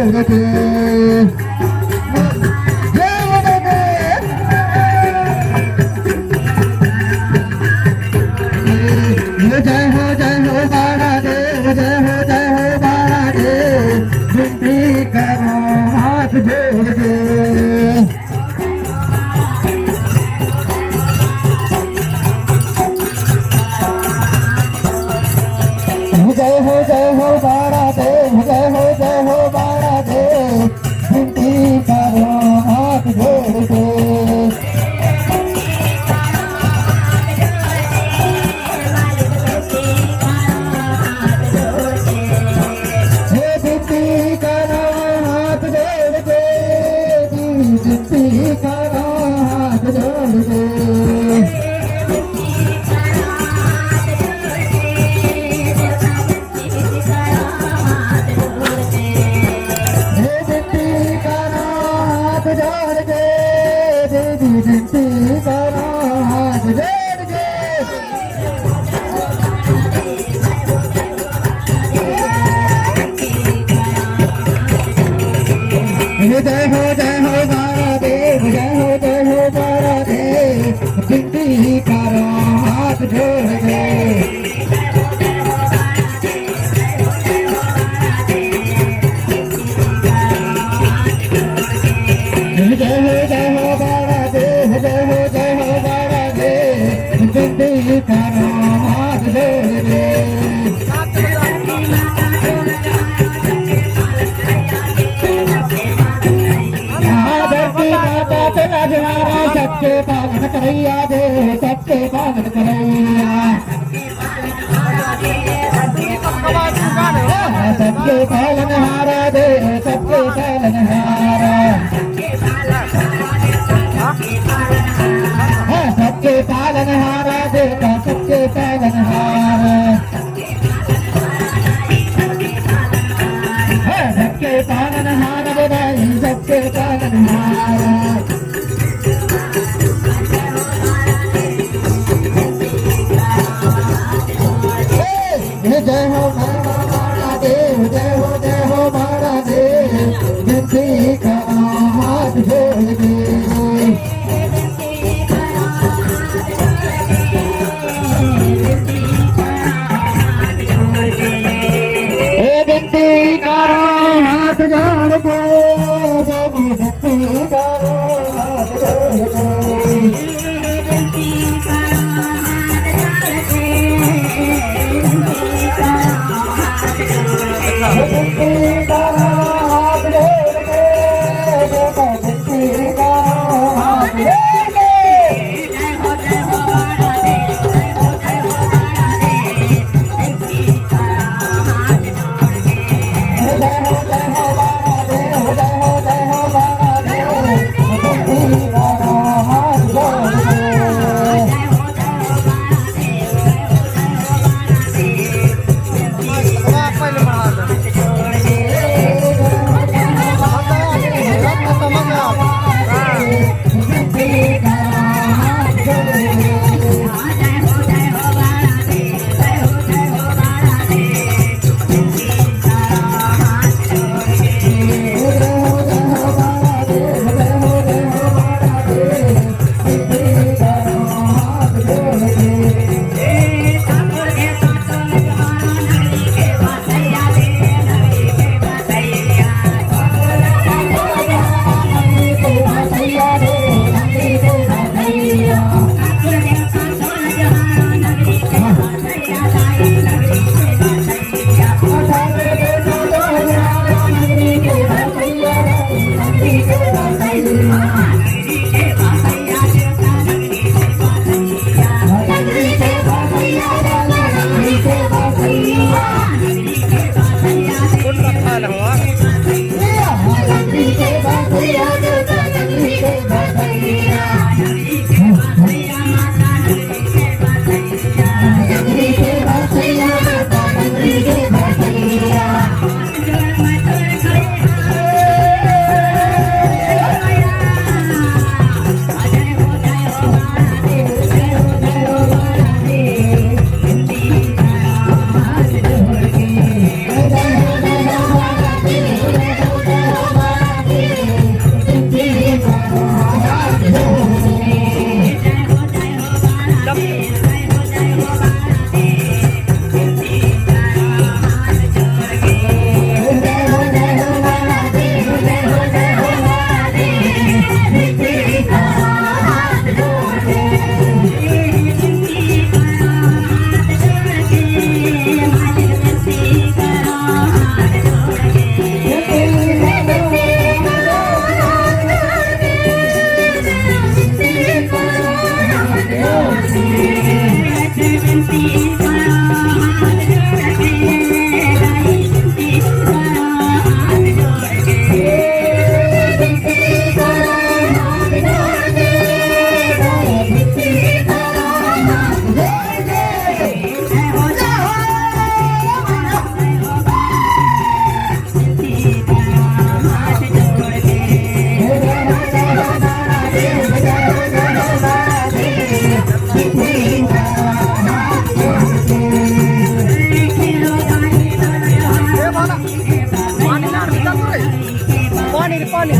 जोड़ के जय हो बाला देव जय हो बाला देव विनती करो हाथ जोड़ के जय हो बाला देव जय हो बाला देव विनती करो हाथ जोड़ के जय हो बाला देव जय हो बाला देव विनती करो हाथ जोड़ के जय हो बाला देव जय हो बाला देव विनती करो हाथ जोड़ के सबके पावन करैया दे सबके पावन करैया सबके पालन हारा दे सबके पालन हारा सबके पालन हारा दे सबके पालन हारा सबके पालन हारा दे सबके पालन हारा जय हो बाला देव जय हो बाला देव विनती करो हाथ जोड़ के विनती करो हाथ जोड़ के विनती करो हाथ जोड़ के Oh पाणी